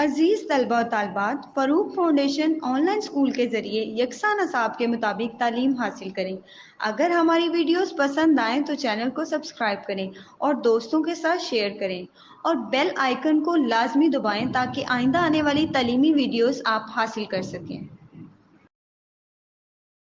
अजीज़ तलबा और तालबात, Farooq foundation online school के ज़रिए यकसा नसाब के मुताबिक तालीम हासिल करें। अगर हमारी वीडियोस पसंद आएँ तो चैनल को सब्सक्राइब करें और दोस्तों के साथ शेयर करें और बेल आइकन को लाजमी दबाएं ताकि आइंदा आने वाली तालीमी वीडियोस आप हासिल कर सकें।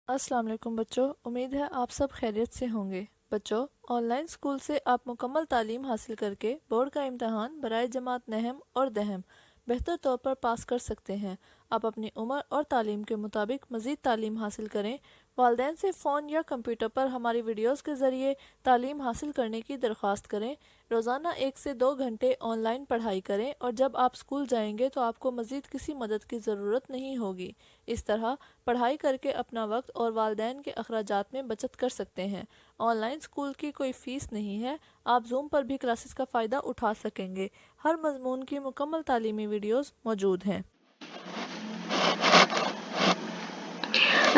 अस्सलाम वालेकुम बच्चों, उम्मीद है आप सब खैरियत से होंगे। बच्चों, ऑनलाइन स्कूल से आप मुकम्मल तालीम हासिल करके बोर्ड का इम्तहान बराए जमात नहम और दहम बेहतर तौर पर पास कर सकते हैं। आप अपनी उम्र और तालीम के मुताबिक मज़ीद तालीम हासिल करें। वालिदैन से फ़ोन या कंप्यूटर पर हमारी वीडियोस के ज़रिए तालीम हासिल करने की दरख्वास्त करें। रोज़ाना 1 से 2 घंटे ऑनलाइन पढ़ाई करें और जब आप स्कूल जाएंगे तो आपको मज़ीद किसी मदद की ज़रूरत नहीं होगी। इस तरह पढ़ाई करके अपना वक्त और वालिदैन के अखराजात में बचत कर सकते हैं। ऑनलाइन स्कूल की कोई फ़ीस नहीं है। आप जूम पर भी क्लासेस का फ़ायदा उठा सकेंगे। हर मजमून की मुकम्मल तालीमी वीडियोस मौजूद हैं।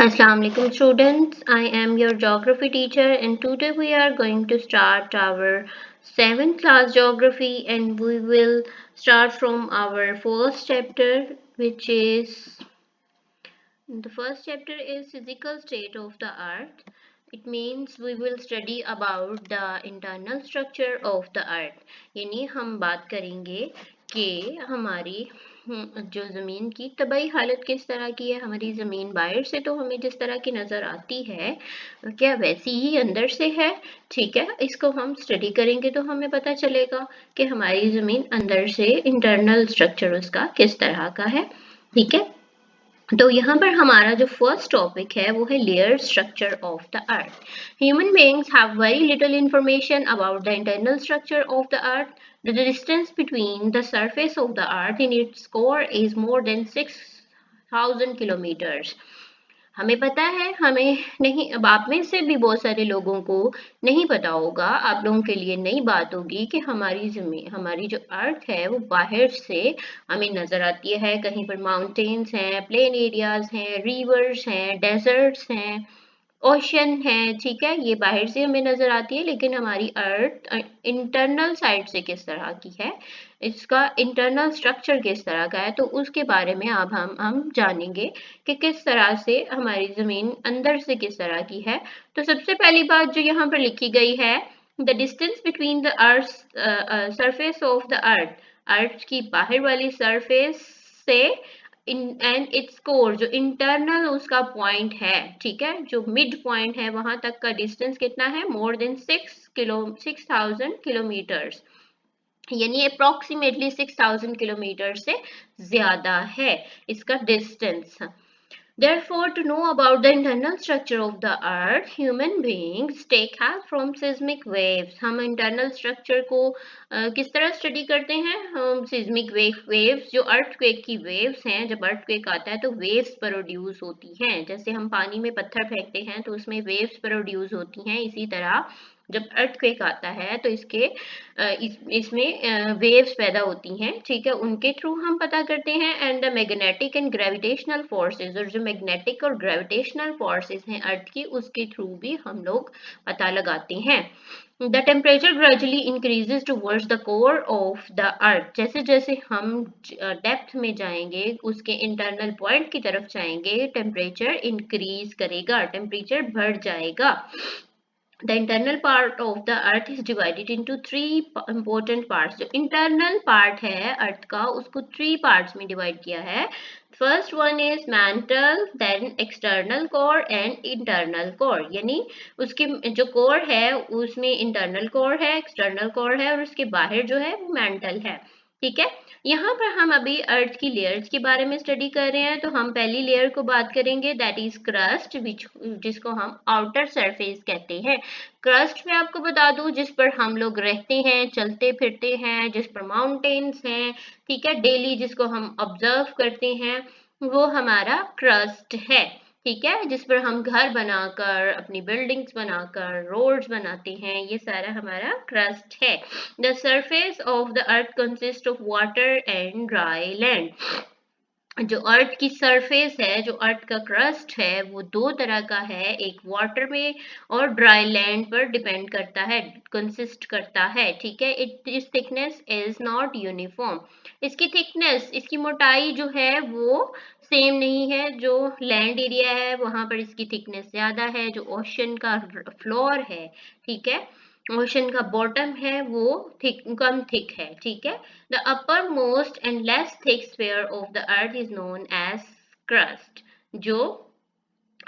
Assalamu alaikum students, I am your geography teacher and today we are going to start our 7th class geography and we will start from our first chapter, which is the first chapter is physical state of the earth. It means we will study about the internal structure of the earth. यानी हम बात करेंगे कि हमारी जो ज़मीन की तबाही हालत किस तरह की है। हमारी ज़मीन बाहर से तो हमें जिस तरह की नज़र आती है, क्या वैसी ही अंदर से है? ठीक है, इसको हम स्टडी करेंगे तो हमें पता चलेगा कि हमारी ज़मीन अंदर से इंटरनल स्ट्रक्चर उसका किस तरह का है। ठीक है, तो यहाँ पर हमारा जो फर्स्ट टॉपिक है वो है layer structure of the earth. Human beings have very little information about the internal structure of the earth. The distance between the surface of the earth in its core is more than 6000 kilometres. हमें पता है, हमें नहीं, अब आप में से भी बहुत सारे लोगों को नहीं पता होगा, आप लोगों के लिए नई बात होगी कि हमारी ज़मीन, हमारी जो अर्थ है वो बाहर से हमें नज़र आती है। कहीं पर माउंटेन्स हैं, प्लेन एरियाज हैं, रिवर्स हैं, डेजर्ट्स हैं, ओशन है। ठीक है, ये बाहर से हमें नजर आती है, लेकिन हमारी अर्थ इंटरनल साइड से किस तरह की है, इसका इंटरनल स्ट्रक्चर किस तरह का है, तो उसके बारे में अब हम जानेंगे कि किस तरह से हमारी जमीन अंदर से किस तरह की है। तो सबसे पहली बात जो यहाँ पर लिखी गई है, the distance between the earth surface of the अर्थ की बाहर वाली सरफेस से एंड इट्स कोर, जो इंटरनल उसका पॉइंट है, ठीक है, जो मिड पॉइंट है, वहां तक का डिस्टेंस कितना है? मोर देन 6000 किलोमीटर्स, यानी अप्रोक्सीमेटली 6000 किलोमीटर से ज्यादा है इसका distance. Therefore, to know about the internal structure of the earth, human beings take help from seismic waves. हम internal structure को किस तरह स्टडी करते हैं? हम seismic waves, जो earthquake की waves हैं, जब earthquake आता है तो waves प्रोड्यूस होती हैं। जैसे हम पानी में पत्थर फेंकते हैं तो उसमें waves प्रोड्यूस होती हैं, इसी तरह जब अर्थक्वेक आता है तो इसमें वेव्स पैदा होती हैं। ठीक है, उनके थ्रू हम पता करते हैं। And the magnetic and gravitational forces, और जो मैग्नेटिक और ग्रेविटेशनल फोर्सेस हैं अर्थ की, उसके थ्रू भी हम लोग पता लगाते हैं। The temperature gradually increases towards the core of the अर्थ। जैसे जैसे हम डेप्थ में जाएंगे, उसके इंटरनल पॉइंट की तरफ जाएंगे, टेम्परेचर इंक्रीज करेगा, टेम्परेचर बढ़ जाएगा। The internal part of the earth is divided into three important parts. जो internal part है अर्थ का, उसको 3 parts में divide किया है। First one is mantle, then external core and internal core। यानी उसके जो core है उसमें internal core है, external core है, और उसके बाहर जो है वो mantle है। ठीक है, यहाँ पर हम अभी अर्थ की लेयर्स के बारे में स्टडी कर रहे हैं। तो हम पहली लेयर को बात करेंगे, दैट इज क्रस्ट, जिसको हम आउटर सरफेस कहते हैं। क्रस्ट में आपको बता दूं, जिस पर हम लोग रहते हैं, चलते फिरते हैं, जिस पर माउंटेन्स हैं, ठीक है, डेली जिसको हम ऑब्जर्व करते हैं, वो हमारा क्रस्ट है। ठीक है, जिस पर हम घर बनाकर, अपनी बिल्डिंग्स बनाकर, रोड्स बनाते हैं, ये सारा हमारा क्रस्ट है। The surface of the earth consist of water and dry land. जो अर्थ की सरफेस है, जो अर्थ का क्रस्ट है, वो दो तरह का है, एक वाटर में और ड्राई लैंड पर डिपेंड करता है, कंसिस्ट करता है, ठीक है। इस थिकनेस इज नॉट यूनिफॉर्म। इसकी थिकनेस, इसकी मोटाई जो है वो सेम नहीं है। जो लैंड एरिया है वहां पर इसकी थिकनेस ज्यादा है, जो ओशन का फ्लोर है, ठीक है, ओशन का बॉटम है, वो कम थिक है, ठीक है। The upper most and less thick sphere of the earth is known as crust. जो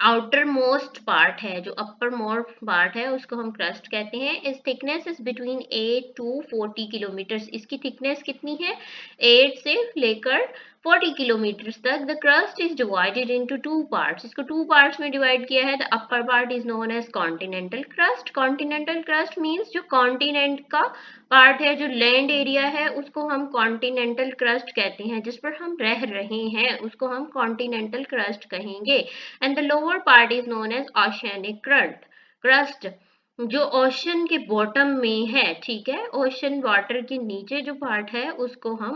आउटर मोस्ट पार्ट है, जो अपर मोस्ट पार्ट है, उसको हम क्रस्ट कहते हैं। इस thickness is between 8 to 40 kilometre. इसकी थिकनेस कितनी है? 8 से लेकर 40 किलोमीटर तक। The crust is divided into two parts. इसको टू पार्ट्स में डिवाइड किया है। The upper part is known as continental crust. Continental crust means जो कॉन्टिनेंट का पार्ट है, जो लैंड एरिया है, उसको हम कॉन्टिनेंटल क्रस्ट कहते हैं। जिस पर हम रह रहे हैं उसको हम कॉन्टिनेंटल क्रस्ट कहेंगे। And the lower part is known as oceanic crust, जो ओशन के बॉटम में है, ठीक है। ओशन वाटर के नीचे जो पार्ट है उसको हम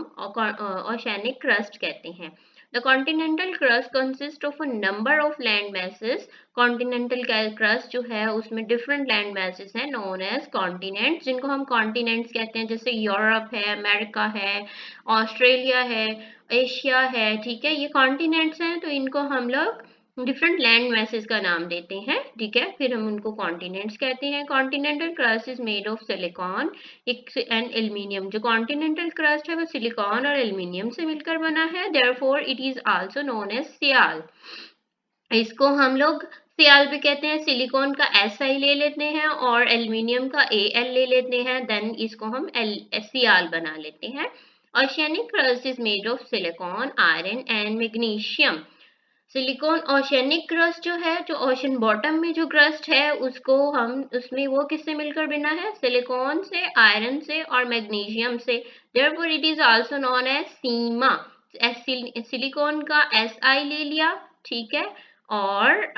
ओशियनिक क्रस्ट कहते हैं। The continental crust consist of a number of land masses. Continental crust जो है उसमें डिफरेंट लैंड मैसेस हैं नोन एज कॉन्टिनेंट्स, जिनको हम कॉन्टिनेंट्स कहते हैं। जैसे यूरोप है, अमेरिका है, ऑस्ट्रेलिया है, एशिया है, ठीक है, ये कॉन्टिनेंट्स हैं। तो इनको हम लोग डिफरेंट लैंड मैसेज का नाम देते हैं, ठीक है, फिर हम उनको कॉन्टिनेंट्स कहते हैं। Continental crust is made of silicon and aluminium. जो कॉन्टिनेंटल क्रस्ट है वो सिलिकॉन और एल्यूमिनियम से मिलकर बना है, therefore it is also known as sial. इसको हम लोग सियाल भी कहते हैं। सिलिकॉन का SI ले लेते हैं और एल्यूमिनियम का AL ले लेते हैं, देन इसको हम सियाल बना लेते हैं। Oceanic crust is made of silicon, iron and magnesium. Silicon oceanic crust जो है, जो ओशन बॉटम में जो क्रस्ट है, उसको हम, उसमें वो किससे मिलकर बना है? सिलिकॉन से, आयरन से और मैग्नीशियम से। Therefore it is also known as sima. Silicon का SI ले लिया, ठीक है, और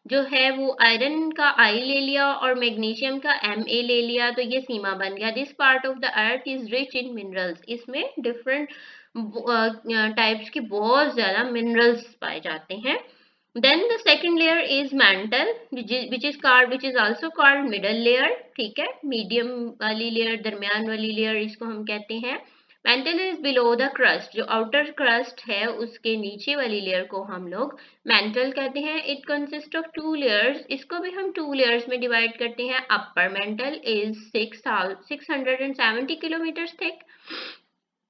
जो है वो आयरन का I ले लिया और मैग्नीशियम का Ma ले लिया, तो ये सीमा बन गया। This part of the earth is rich in minerals. इसमें डिफरेंट टाइप्स के बहुत ज्यादा मिनरल्स पाए जाते हैं। Then the second layer is mantle, which is also called middle layer, ठीक है, मीडियम वाली लेयर, दरमियान वाली लेयर इसको हम कहते हैं। Mental is below the crust, जो आउटर क्रस्ट है उसके नीचे वाली लेयर को हम लोग मेंटल कहते हैं। It consist of two layers. इसको भी हम टू लेयर्स में डिवाइड करते हैं। Upper mantle is 670 kilometre thick.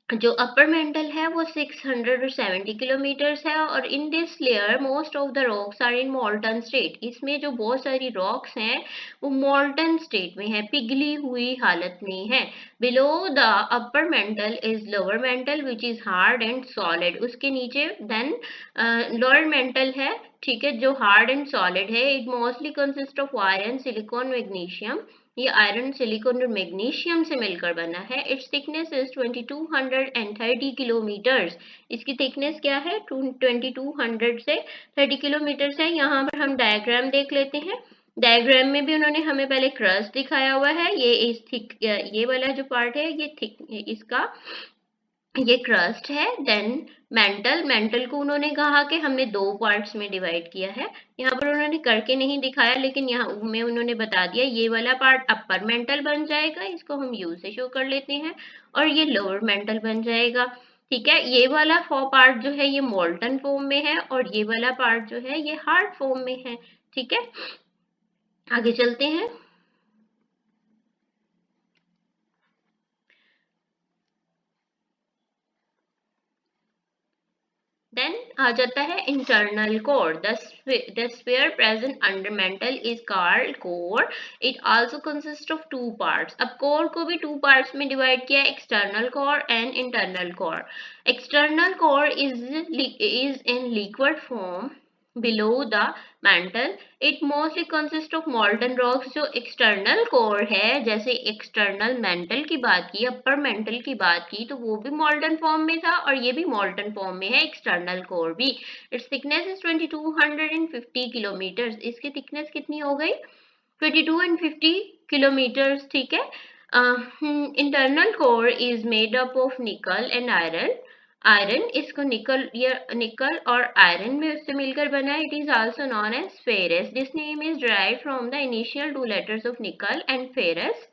जो अपर मेंटल है वो 670 किलोमीटर्स है। और in this layer most of the rocks are in molten state. इसमें जो बहुत सारी रॉक्स हैं वो मोल्टन स्टेट में है, पिघली हुई हालत में है। Below the upper mantle is lower mental which is hard and solid. उसके नीचे देन लोअर मेंटल है, ठीक है, जो हार्ड एंड सॉलिड है। It mostly consist of iron, silicon, magnesium. ये आयरन, सिलिकॉन और मैग्नीशियम से मिलकर बना है। It's thickness is 2230 kilometres. इसकी थिकनेस क्या है? 2200 से 30 किलोमीटर है। यहाँ पर हम डायग्राम देख लेते हैं। डायग्राम में भी उन्होंने हमें पहले क्रस्ट दिखाया हुआ है। ये वाला जो पार्ट है ये थिक, इसका ये क्रस्ट है। देन मेंटल को उन्होंने कहा कि हमने दो पार्ट्स में डिवाइड किया है। यहाँ पर उन्होंने करके नहीं दिखाया, लेकिन यहाँ में उन्होंने बता दिया ये वाला पार्ट अपर मेंटल बन जाएगा, इसको हम यू से शो कर लेते हैं, और ये लोअर मेंटल बन जाएगा, ठीक है। ये वाला पार्ट जो है ये मोल्टन फॉर्म में है और ये वाला पार्ट जो है ये हार्ड फॉर्म में है, ठीक है। आगे चलते हैं। देन आ जाता है internal core. The sphere present under mental is called core. It also consist of two parts. अब कोर को भी टू पार्ट्स में डिवाइड किया, external core and internal core. External core is in liquid form below the mantle. It mostly consists of molten rocks. जो external core है, जैसे external mental की बात की, अपर मेंटल की बात की, तो वो भी मोल्टन फॉर्म में था और ये भी मोल्टन फॉर्म में है, एक्सटर्नल कोर भी। It's thickness is 2250 kilometre. इसकी थिकनेस कितनी हो गई? 2250 किलोमीटर, ठीक है। Internal core is made up of nickel and iron. Iron इसको निकल या निकल और आयरन में उससे मिलकर बना है. It is also known as ferrous. This name is derived from the initial 2 letters of nickel and ferrous.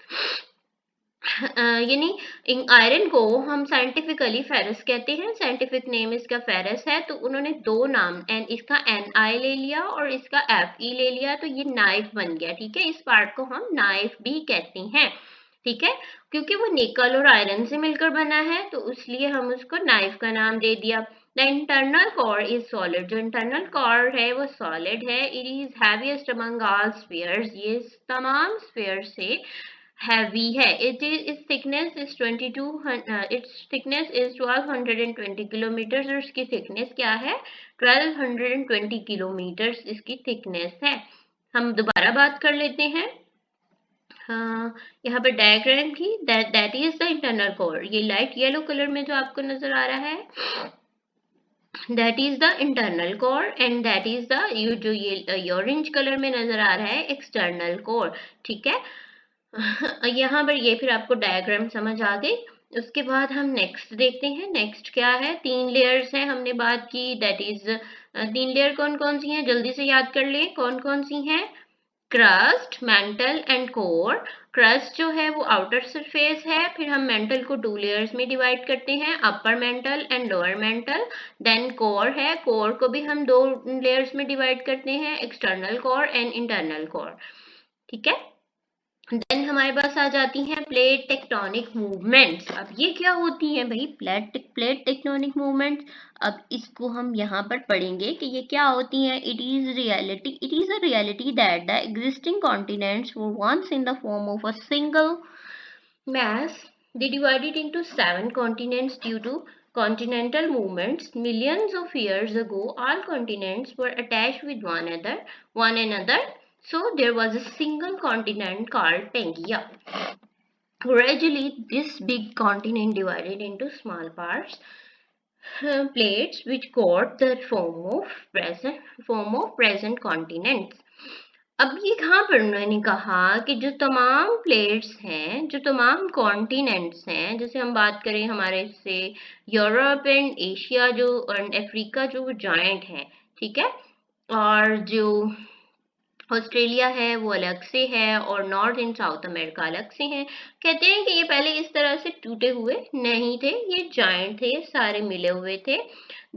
यानी आयरन को हम साइंटिफिकली फेरस कहते हैं. साइंटिफिक नेम इसका फेरस है. तो उन्होंने दो नाम इसका NI ले लिया और इसका FE ले लिया, तो ये नाइफ बन गया. ठीक है, इस पार्ट को हम नाइफ भी कहते हैं. ठीक है, क्योंकि वो निकल और आयरन से मिलकर बना है तो इसलिए हम उसको नाइफ का नाम दे दिया. The internal core is solid. जो इंटरनल कोर है वो सॉलिड है. It is heaviest among all spheres. ये तमाम स्फीयर से हैवी है. its thickness is 1220 किलोमीटर और इसकी थिकनेस क्या है? 1220 किलोमीटर इसकी थिकनेस है. हम दोबारा बात कर लेते हैं. यहाँ पर डायग्राम की. That is the internal core. ये लाइट येलो कलर में जो आपको नजर आ रहा है, that is the internal core and that is the जो ये ऑरेंज कलर में नजर आ रहा है एक्सटर्नल कोर. ठीक है, यहाँ पर ये फिर आपको डायग्राम समझ आ गई. उसके बाद हम नेक्स्ट देखते हैं. नेक्स्ट क्या है? 3 लेयर्स हैं हमने बात की. दैट इज 3 लेयर कौन कौन सी हैं? जल्दी से याद कर ले कौन कौन सी हैं. Crust, mental and core. Crust जो है वो आउटर सरफेस है. फिर हम मेंटल को 2 लेयर्स में डिवाइड करते हैं, upper mantle and lower mantle. Then core है. कोर को भी हम 2 लेयर्स में डिवाइड करते हैं, external core and internal core. ठीक है, देन हमारे पास आ जाती हैं प्लेट टेक्टोनिक मूवमेंट्स. अब ये क्या होती हैं भाई? Plate tectonic movements. अब इसको हम यहाँ पर पढ़ेंगे कि ये क्या होती हैं. It is a reality that the existing continents were once in the form of a single mass. They divided into 7 continents due to continental movements. Millions of years ago, all continents were attached with one another. So there was a single continent called Pangaea. Gradually, this big continent divided into small parts, plates, which got the form of present continents. अब ये कहाँ पर उन्होंने कहा कि जो तमाम plates हैं, जो तमाम कॉन्टिनेंट्स हैं, जैसे हम बात करें हमारे से यूरोप एंड एशिया जो और अफ्रीका जो जॉइंट हैं. ठीक है, और जो ऑस्ट्रेलिया है वो अलग से है और नॉर्थ एंड साउथ अमेरिका अलग से हैं. कहते हैं कि ये पहले इस तरह से टूटे हुए नहीं थे, ये जॉइंट थे, सारे मिले हुए थे.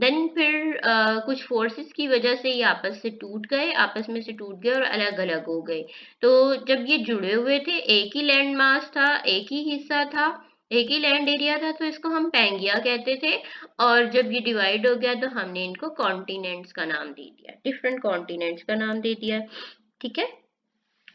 देन फिर कुछ फोर्सेस की वजह से ये आपस में से टूट गए और अलग अलग हो गए. तो जब ये जुड़े हुए थे, एक ही लैंड मास था, एक ही हिस्सा था, एक ही लैंड एरिया था, तो इसको हम पैंगिया कहते थे. और जब ये डिवाइड हो गया तो हमने इनको कॉन्टिनेंट्स का नाम दे दिया, डिफरेंट कॉन्टिनेंट्स का नाम दे दिया. ठीक है,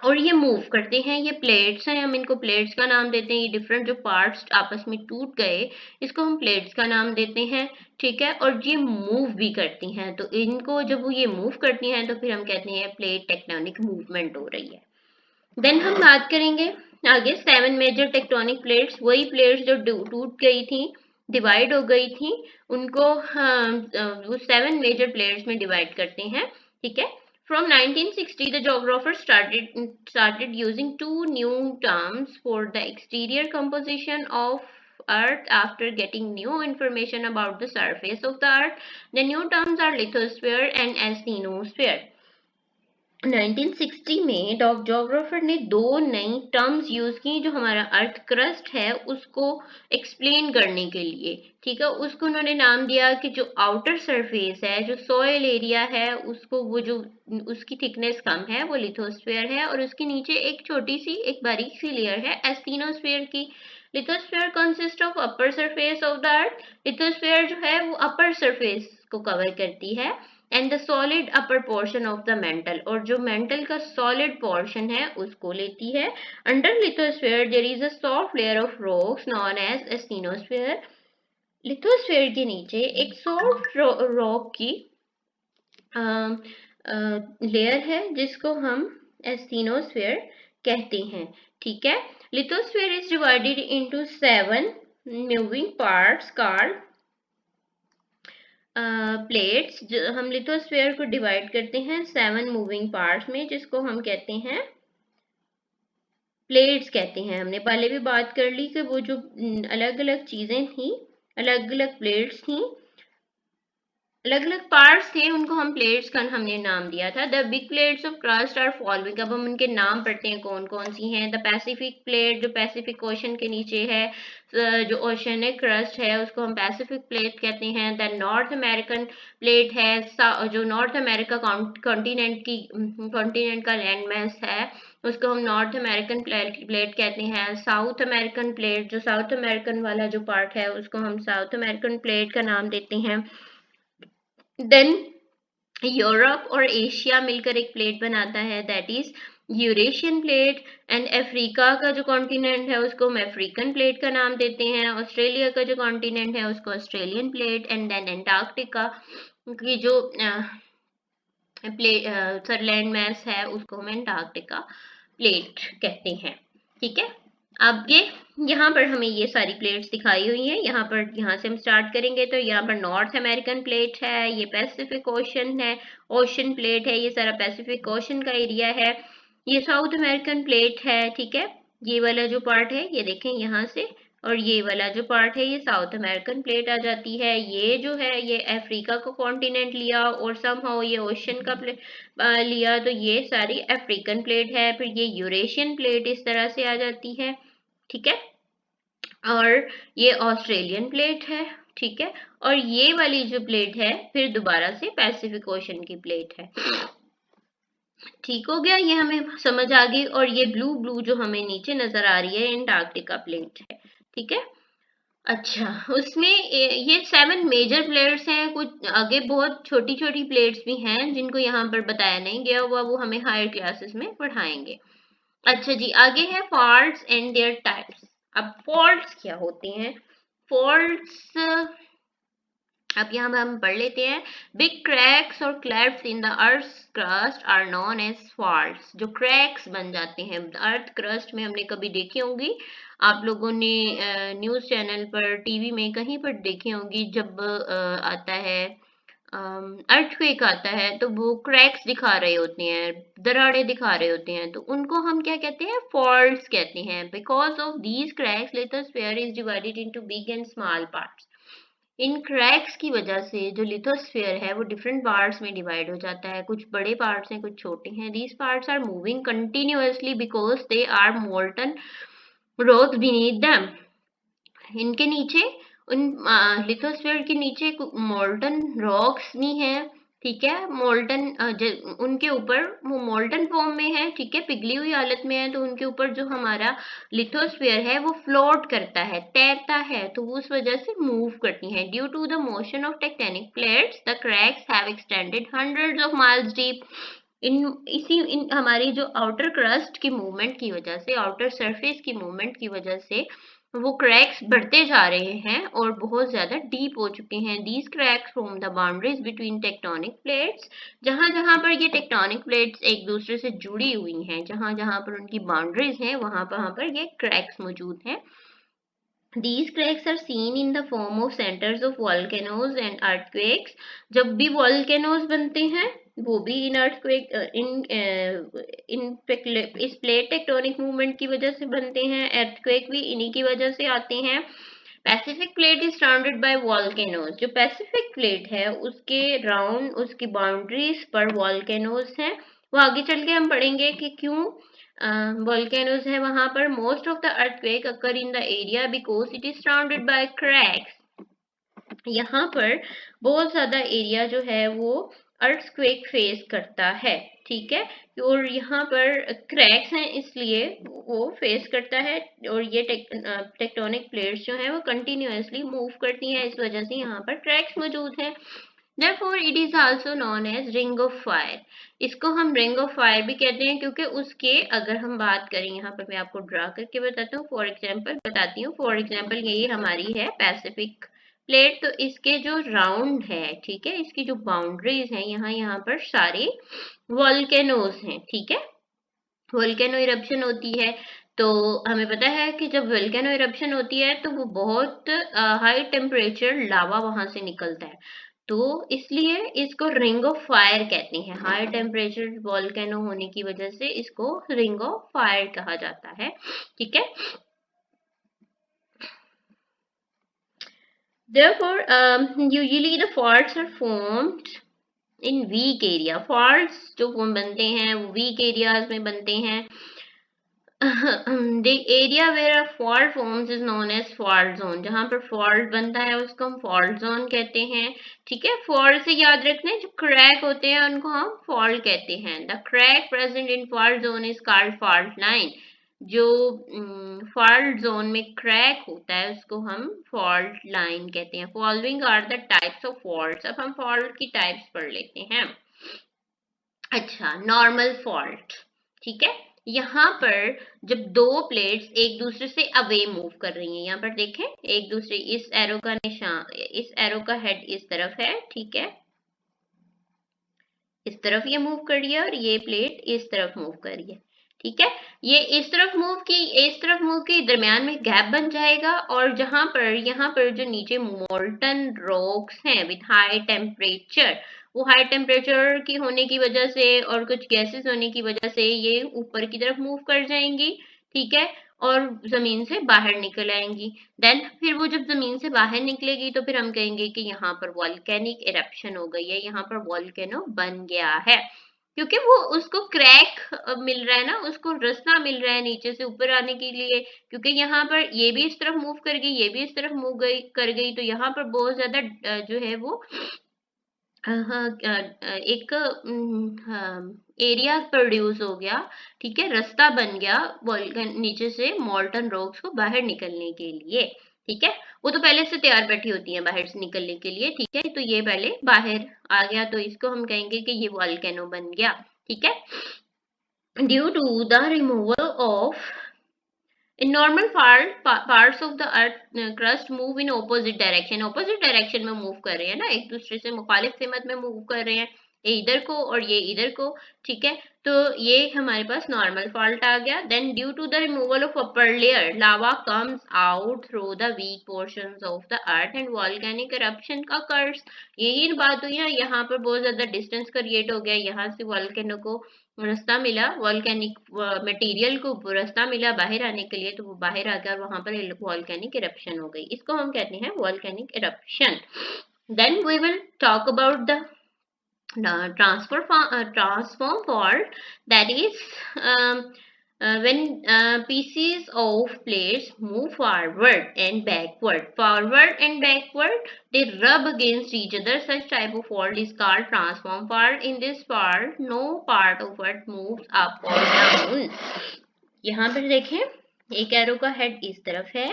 और ये मूव करते हैं. ये प्लेट्स हैं, हम इनको प्लेट्स का नाम देते हैं. ये डिफरेंट जो पार्ट्स आपस में टूट गए, इसको हम प्लेट्स का नाम देते हैं. ठीक है, और ये मूव भी करती हैं. तो इनको जब वो ये मूव करती हैं तो फिर हम कहते हैं प्लेट टेक्टोनिक मूवमेंट हो रही है. देन हम बात करेंगे आगे 7 मेजर टेक्टोनिक प्लेट्स. वही प्लेट्स जो टूट गई थी, डिवाइड हो गई थी, उनको वो 7 मेजर प्लेट्स में डिवाइड करते हैं. ठीक है, from 1960 the geographers started using 2 new terms for the exterior composition of earth after getting new information about the surface of the earth. The new terms are lithosphere and asthenosphere. 1960 में geographer ने 2 नई terms use की जो हमारा earth crust है उसको explain करने के लिए. ठीक है, उसको उन्होंने नाम दिया कि जो आउटर सरफेस है, जो सॉइल एरिया है, उसको वो जो उसकी थिकनेस कम है वो लिथोस्फीयर है और उसके नीचे एक छोटी सी एक बारीक सी लेयर है एस्थेनोस्फीयर की. Lithosphere consist of upper surface of the earth. Lithosphere जो है वो अपर सरफेस को कवर करती है and the solid upper portion of the mental, और जो मेंटल का सॉलिड पोर्शन है उसको लेती है. Under lithosphere there is a soft layer of rocks known as asthenosphere. Lithosphere के नीचे एक सॉफ्ट रॉक की लेयर है जिसको हम एस्थेनोस्फीयर कहते हैं. ठीक है, lithosphere is divided into 7 moving parts called plates. हम लिथोस्फीयर को डिवाइड करते हैं 7 मूविंग पार्ट्स में जिसको हम कहते हैं प्लेट्स कहते हैं. हमने पहले भी बात कर ली कि वो जो अलग अलग चीजें थी अलग अलग प्लेट्स थी, अलग अलग पार्ट्स थे, उनको हम प्लेट्स का हमने नाम दिया था। The big plates of crust are following. अब हम उनके नाम पढ़ते हैं कौन कौन सी हैं। द पैसिफिक प्लेट जो पैसिफिक ओशन के नीचे है, जो ओशनिक क्रस्ट है उसको हम पैसिफिक प्लेट कहते हैं। द नॉर्थ अमेरिकन प्लेट है, जो नॉर्थ अमेरिका कॉन्टिनेंट का लैंड मैस है उसको हम नॉर्थ अमेरिकन प्लेट कहते हैं। साउथ अमेरिकन प्लेट, जो साउथ अमेरिकन वाला जो पार्ट है उसको हम साउथ अमेरिकन प्लेट का नाम देते हैं। देन यूरोप और एशिया मिलकर एक प्लेट बनाता है, that is Eurasian plate. And Africa का जो कॉन्टिनेंट है उसको हम अफ्रीकन प्लेट का नाम देते हैं। ऑस्ट्रेलिया का जो कॉन्टिनेंट है उसको Australian plate. And then Antarctica की जो प्लेट लैंड मैस है उसको हम एंटार्क्टिका प्लेट कहते हैं। ठीक है, अब ये यहाँ पर हमें ये सारी प्लेट्स दिखाई हुई हैं। यहाँ से हम स्टार्ट करेंगे तो यहाँ पर नॉर्थ अमेरिकन प्लेट है, ये पैसिफिक ओशन है, ओशन प्लेट है, ये सारा पैसिफिक ओशन का एरिया है। ये साउथ अमेरिकन प्लेट है, ठीक है, ये वाला जो पार्ट है ये देखें यहाँ से, और ये वाला जो पार्ट है ये साउथ अमेरिकन प्लेट आ जाती है। ये जो है ये अफ्रीका का कॉन्टिनेंट लिया और समहाउ ये ओशन का लिया, तो ये सारी अफ्रीकन प्लेट है। फिर ये यूरेशियन प्लेट इस तरह से आ जाती है, ठीक है, और ये ऑस्ट्रेलियन प्लेट है, ठीक है, और ये वाली जो प्लेट है फिर दोबारा से पैसिफिक ओशन की प्लेट है। ठीक हो गया, ये हमें समझ आ गई। और ये ब्लू ब्लू जो हमें नीचे नजर आ रही है एंटार्क्टिका प्लेट है, ठीक है। अच्छा, उसमें ये 7 मेजर प्लेट्स हैं, कुछ आगे बहुत छोटी छोटी प्लेट्स भी हैं जिनको यहाँ पर बताया नहीं गया हुआ, वो हमें हायर क्लासेस में पढ़ाएंगे। अच्छा जी, आगे है फॉल्ट्स एंड देयर टाइप्स। अब फॉल्ट्स क्या होते हैं? फॉल्ट्स अब यहाँ पर हम पढ़ लेते हैं। बिग क्रैक्स और claps in the earth crust are known as faults. जो क्रैक्स बन जाते हैं अर्थ क्रस्ट में, हमने कभी देखी होंगी, आप लोगों ने न्यूज़ चैनल पर, टीवी में कहीं पर देखी होंगी, जब आता है अर्थक्वेक आता है तो वो क्रैक्स दिखा रहे होते हैं, दरारें दिखा रहे होते हैं, तो उनको हम क्या कहते हैं? फॉल्ट्स कहते हैं। Because of these cracks lithosphere is divided into big and small parts. In cracks की वजह से जो लिथोस्फीयर है वो डिफरेंट पार्ट्स में डिवाइड हो जाता है, कुछ बड़े पार्ट्स हैं कुछ छोटे हैं। These parts are moving continuously because they are molten rocks beneath them. इनके नीचे, उन लिथोस्फीयर के नीचे मोल्टन रॉक्स भी हैं, ठीक है, मोल्टन उनके ऊपर वो मोल्टन फॉर्म में है, ठीक है, पिघली हुई हालत में है, तो उनके ऊपर जो हमारा लिथोस्फीयर है वो फ्लोट करता है, तैरता है, तो उस वजह से मूव करती हैं। Due to the motion of tectonic plates the cracks have extended hundreds of miles deep. In हमारी जो आउटर क्रस्ट की मूवमेंट की वजह से, आउटर सरफेस की मूवमेंट की वजह से वो क्रैक्स बढ़ते जा रहे हैं और बहुत ज्यादा डीप हो चुके हैं। These cracks form the boundaries between tectonic plates. जहां जहां पर ये टेक्टोनिक प्लेट्स एक दूसरे से जुड़ी हुई हैं, जहां जहां पर उनकी बाउंड्रीज हैं, वहां पर ये क्रैक्स मौजूद हैं। These cracks are seen in the form of centers of volcanoes and earthquakes. जब भी volcanoes बनते हैं वो भी इन earthquake इस प्लेट टेक्टोनिक मूवमेंट की वजह से बनते हैं। earthquake भी इन्हीं की वजह से आते हैं। Pacific plate is surrounded by volcanoes. जो पैसिफिक प्लेट है उसके राउंड, उसकी बाउंड्रीज पर वॉल्केनोज हैं। वो आगे चल के हम पढ़ेंगे कि क्यों वॉल्केनोज है वहां पर। Most of the earthquake occur in the area because it is surrounded by cracks. यहाँ पर बहुत ज्यादा एरिया जो है वो अर्थक्वेक फेस करता है, ठीक है, और यहाँ पर क्रैक्स हैं इसलिए वो फेस करता है। और ये टेक्टोनिक प्लेट्स जो हैं वो कंटिन्यूअसली मूव करती हैं, इस वजह से यहाँ पर क्रैक्स मौजूद हैं। Therefore, it is also known as ring of fire. इसको हम रिंग ऑफ फायर भी कहते हैं क्योंकि उसके, अगर हम बात करें, यहाँ पर मैं आपको ड्रा करके बताता हूँ, फॉर एग्जाम्पल यही हमारी है पैसिफिक प्लेट, तो इसके जो राउंड है, ठीक है, इसकी जो बाउंड्रीज हैं, यहाँ पर सारे वॉल्केनोज हैं, ठीक है, वोल्केनो इरप्शन होती है। तो हमें पता है कि जब वोल्केनो इरप्शन होती है तो वो बहुत हाई टेम्परेचर लावा वहां से निकलता है, तो इसलिए इसको रिंग ऑफ फायर कहते हैं। हाई टेम्परेचर वोल्केनो होने की वजह से इसको रिंग ऑफ फायर कहा जाता है, ठीक है। Therefore, usually the faults are formed in weak area. Faults जो बनते हैं वो weak areas में बनते हैं. The area where a fault forms is known as fault zone. जहाँ पर fault बनता है उसको हम fault zone कहते हैं. ठीक है, fault से याद रखना जो crack होते हैं उनको हम fault कहते हैं. The crack present in fault zone is called fault line. जो fault zone में crack होता है उसको हम fault line कहते हैं. Following are the types of faults. अब हम fault की types पढ़ लेते हैं. अच्छा, नॉर्मल फॉल्ट. ठीक है, यहाँ पर जब दो प्लेट्स एक दूसरे से अवे मूव कर रही हैं, यहाँ पर देखें एक दूसरे, इस एरो का निशान, इस एरो का हेड इस तरफ है. ठीक है, इस तरफ ये मूव कर रही है और ये प्लेट इस तरफ मूव कर रही है. ठीक है, ये इस तरफ मूव की दरमियान में गैप बन जाएगा और जहां पर यहाँ पर जो नीचे मोल्टन रॉक्स हैं विथ हाई टेम्परेचर, वो हाई टेम्परेचर की होने की वजह से और कुछ गैसेस होने की वजह से ये ऊपर की तरफ मूव कर जाएंगी. ठीक है, और जमीन से बाहर निकल आएंगी. देन फिर वो जब जमीन से बाहर निकलेगी तो फिर हम कहेंगे कि यहाँ पर वॉल्केनिक इरप्शन हो गई है, यहाँ पर वॉल्केनो बन गया है, क्योंकि वो उसको क्रैक मिल रहा है ना, उसको रास्ता मिल रहा है नीचे से ऊपर आने के लिए. क्योंकि यहाँ पर ये भी इस तरफ मूव कर गई, ये भी इस तरफ मूव कर गई, तो यहाँ पर बहुत ज्यादा जो है वो एक एरिया प्रोड्यूस हो गया. ठीक है, रास्ता बन गया वॉल्कन नीचे से मोल्टन रॉक्स को बाहर निकलने के लिए. ठीक है, वो तो पहले से तैयार बैठी होती है बाहर से निकलने के लिए. ठीक है, तो ये पहले बाहर आ गया तो इसको हम कहेंगे कि ये वॉल्केनो बन गया. ठीक है, due to the removal of in normal parts of the earth crust move in opposite direction में move कर रहे हैं ना, एक दूसरे से मुखालिफ सिमत में move कर रहे हैं, ये इधर को और ये इधर को. ठीक है, तो ये हमारे पास नॉर्मल फॉल्ट आ गया. Then due to the removal of upper layer lava comes out through the weak portions of the earth and volcanic eruption occurs. यही बात हुई है, यहाँ पर बहुत ज्यादा डिस्टेंस क्रिएट हो गया, यहाँ से वॉल्केनो को रास्ता मिला, वॉल्केनिक मटेरियल को रास्ता मिला बाहर आने के लिए, तो वो बाहर आ गया और वहां पर वॉल्केनिक इरप्शन हो गई. इसको हम कहते हैं volcanic eruption. Then we will talk about the transform fault, that is when pieces of plates move forward and backward, they rub against each other. Such type of fault is called transform fault. In this fault no part of it moves up or down. यहाँ पर देखें एक arrow का head इस तरफ है.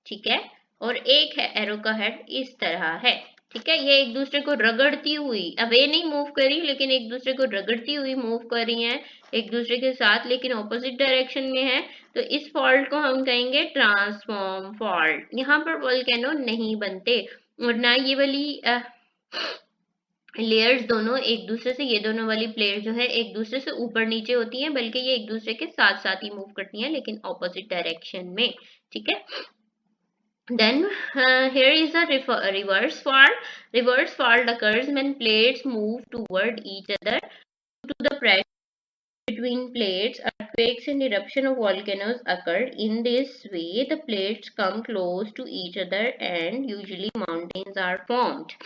ठीक है, और एक है एरो का हेड इस तरह है. ठीक है, ये एक दूसरे को रगड़ती हुई, अब ये नहीं मूव करी लेकिन एक दूसरे को रगड़ती हुई मूव कर रही हैं एक दूसरे के साथ, लेकिन ऑपोजिट डायरेक्शन में है. तो इस फॉल्ट को हम कहेंगे ट्रांसफॉर्म फॉल्ट. यहाँ पर वोल्केनो नहीं बनते और ना ये वाली लेयर्स दोनों एक दूसरे से, ये दोनों वाली प्लेट जो है एक दूसरे से ऊपर नीचे होती हैं, बल्कि ये एक दूसरे के साथ साथ ही मूव करती हैं लेकिन ऑपोजिट डायरेक्शन में. ठीक है, then here is a reverse fault. Reverse fault occurs when plates move toward each other due to the pressure between plates. Earthquakes and eruption of volcanoes occur. In this way the plates come close to each other and usually mountains are formed.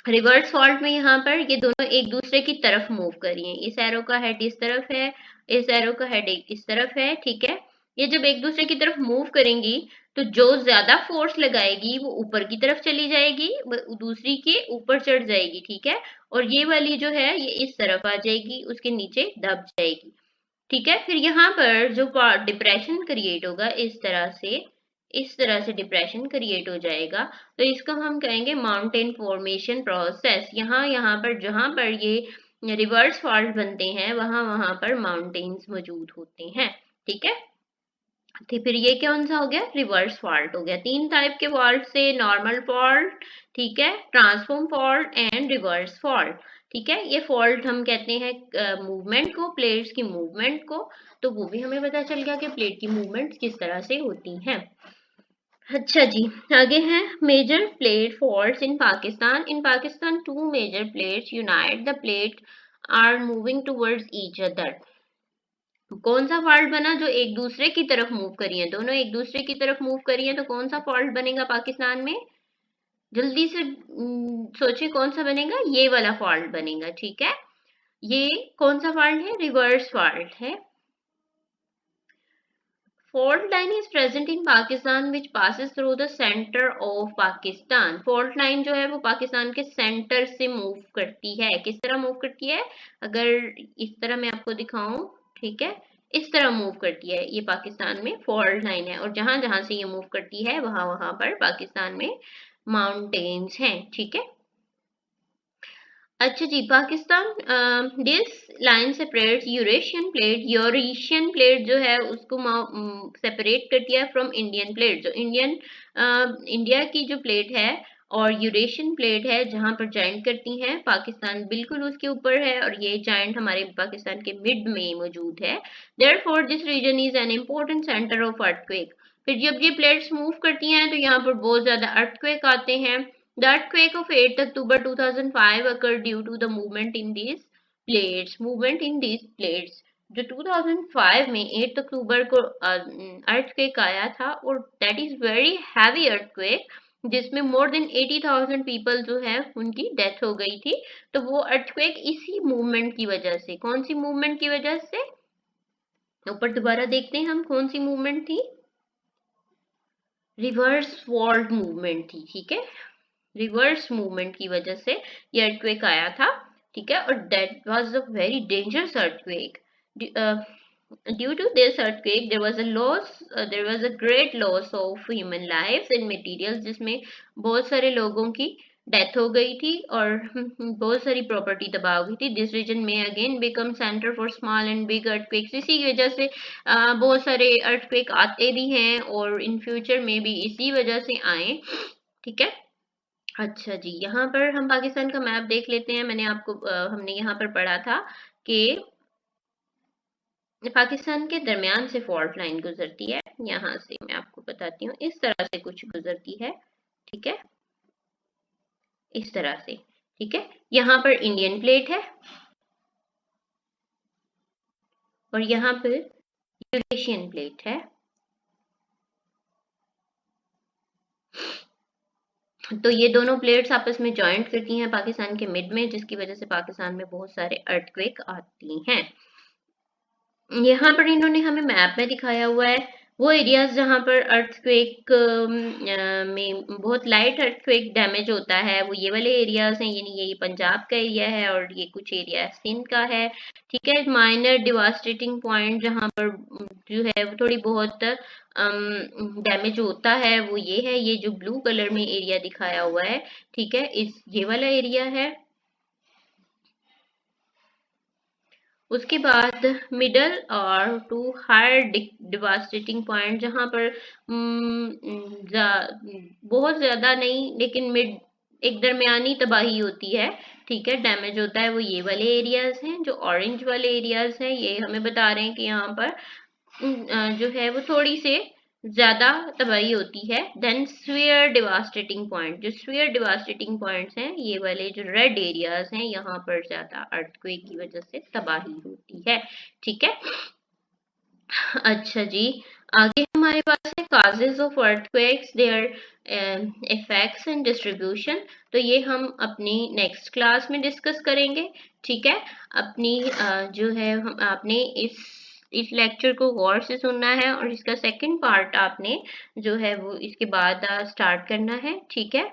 Reverse fault में यहाँ पर ये दोनों एक दूसरे की तरफ move कर रही हैं. इस एरो का हेड इस तरफ है, इस एरो का हेड इस तरफ है. ठीक है, ये जब एक दूसरे की तरफ मूव करेंगी तो जो ज्यादा फोर्स लगाएगी वो ऊपर की तरफ चली जाएगी, दूसरी के ऊपर चढ़ जाएगी. ठीक है, और ये वाली जो है ये इस तरफ आ जाएगी, उसके नीचे दब जाएगी. ठीक है, फिर यहाँ पर जो डिप्रेशन क्रिएट होगा इस तरह से डिप्रेशन क्रिएट हो जाएगा, तो इसको हम कहेंगे माउंटेन फॉर्मेशन प्रोसेस. यहाँ पर जहां पर ये रिवर्स फॉल्ट बनते हैं वहां पर माउंटेन्स मौजूद होते हैं. ठीक है, तो फिर ये कौन सा हो गया, रिवर्स फॉल्ट हो गया. 3 टाइप के फॉल्ट से नॉर्मल फॉल्ट, ठीक है, transform fault and reverse fault. ठीक है, ये फॉल्ट हम कहते हैं मूवमेंट को, प्लेट्स की मूवमेंट को. तो वो भी हमें पता चल गया कि प्लेट की मूवमेंट किस तरह से होती हैं. अच्छा जी, आगे हैं major plate faults in Pakistan. In Pakistan 2 major plates unite the plate are moving towards each other. कौन सा फॉल्ट बना? जो एक दूसरे की तरफ मूव करी है, दोनों एक दूसरे की तरफ मूव करी है, तो कौन सा फॉल्ट बनेगा पाकिस्तान में? जल्दी से सोचिए कौन सा बनेगा? ये वाला फॉल्ट बनेगा, ठीक है। ये कौन सा फॉल्ट है? रिवर्स फॉल्ट है। Fault line is present in Pakistan which passes through the center of Pakistan. Fault line जो है वो पाकिस्तान के सेंटर से मूव करती है। किस तरह मूव करती है? अगर इस तरह मैं आपको दिखाऊं, ठीक है, इस तरह मूव करती है। ये पाकिस्तान में फॉल्ट लाइन है और जहां जहां से ये मूव करती है वहां वहां पर पाकिस्तान में माउंटेन्स हैं, ठीक है। अच्छा जी, Pakistan this line separates Eurasian plate जो है उसको सेपरेट करती है फ्रॉम इंडियन प्लेट। जो इंडिया की जो प्लेट है और यूरेशियन प्लेट है जहां पर जॉइंट करती हैं, पाकिस्तान बिल्कुल उसके ऊपर है और ये जॉइंट हमारे पाकिस्तान के मिड में मौजूद है। Therefore this region is an important centre of earthquake. फिर जब ये प्लेट्स मूव करती हैं तो यहाँ पर बहुत ज्यादा अर्थक्वेक आते हैं। The earthquake of 8th October 2005 occurred due to the movement in these plates. Movement in these plates. जो 2005 में 8 अक्टूबर को अर्थक्वेक आया था और that is very heavy earthquake जिसमें मोर देन 80,000 पीपल जो है उनकी डेथ हो गई थी। तो वो अर्थक्वेक इसी मूवमेंट की वजह से, कौन सी मूवमेंट की वजह से? ऊपर दोबारा देखते हैं हम कौन सी मूवमेंट थी। रिवर्स फॉल्ट मूवमेंट थी, ठीक है। रिवर्स मूवमेंट की वजह से ये अर्थक्वेक आया था, ठीक है। और that was a very dangerous earthquake. Due to this earthquake there was a great loss of human lives and materials, जिसमें बहुत सारे लोगों की डेथ हो गई थी और बहुत सारी प्रॉपर्टी तबाह हो गई थी। दिस रीजन में again become centre for small and big earthquakes. इसी की वजह से बहुत सारे अर्थक्वेक आते भी हैं और इन फ्यूचर में भी इसी वजह से आए, ठीक है। अच्छा जी, यहाँ पर हम पाकिस्तान का मैप देख लेते हैं। हमने यहाँ पर पढ़ा था कि पाकिस्तान के दरमियान से फॉल्ट लाइन गुजरती है। यहाँ से मैं आपको बताती हूँ, इस तरह से कुछ गुजरती है, ठीक है, इस तरह से, ठीक है। यहाँ पर इंडियन प्लेट है और यहाँ पर यूरेशियन प्लेट है। तो ये दोनों प्लेट्स आपस में जॉइंट करती हैं पाकिस्तान के मिड में, जिसकी वजह से पाकिस्तान में बहुत सारे अर्थक्वेक आती हैं। यहाँ पर इन्होंने हमें मैप में दिखाया हुआ है वो एरियाज जहाँ पर अर्थक्वेक में बहुत लाइट अर्थक्वेक डैमेज होता है, वो ये वाले एरियाज हैं। यानी ये पंजाब का एरिया है और ये कुछ एरिया सिंध का है, ठीक है। माइनर डिवास्टेटिंग पॉइंट जहाँ पर जो है वो थोड़ी बहुत डैमेज होता है वो ये है, ये जो ब्लू कलर में एरिया दिखाया हुआ है, ठीक है, ये वाला एरिया है। उसके बाद मिडल और टू हायर डिवास्टेटिंग पॉइंट जहां पर बहुत ज्यादा नहीं लेकिन मिड एक दरमियानी तबाही होती है, ठीक है, डैमेज होता है, वो ये वाले एरियाज हैं। जो ऑरेंज वाले एरियाज हैं ये हमें बता रहे हैं कि यहाँ पर जो है वो थोड़ी से ज्यादा तबाही होती है। देन स्फीयर डिवास्टेटिंग पॉइंट, जो स्फीयर डिवास्टेटिंग पॉइंट्स हैं ये वाले जो रेड एरियाज हैं यहाँ पर ज्यादा अर्थक्वेक की वजह से तबाही होती है, ठीक है। अच्छा जी, आगे हमारे पास है causes of earthquakes, there effects and distribution. तो ये हम अपनी नेक्स्ट क्लास में डिस्कस करेंगे, ठीक है। अपनी जो है आपने इस लेक्चर को गौर से सुनना है और इसका सेकंड पार्ट आपने जो है वो इसके बाद स्टार्ट करना है, ठीक है।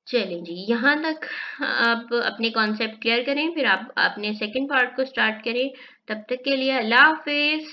चलिए जी, यहाँ तक आप अपने कॉन्सेप्ट क्लियर करें, फिर आप अपने सेकंड पार्ट को स्टार्ट करें। तब तक के लिए अल्लाह हाफिज।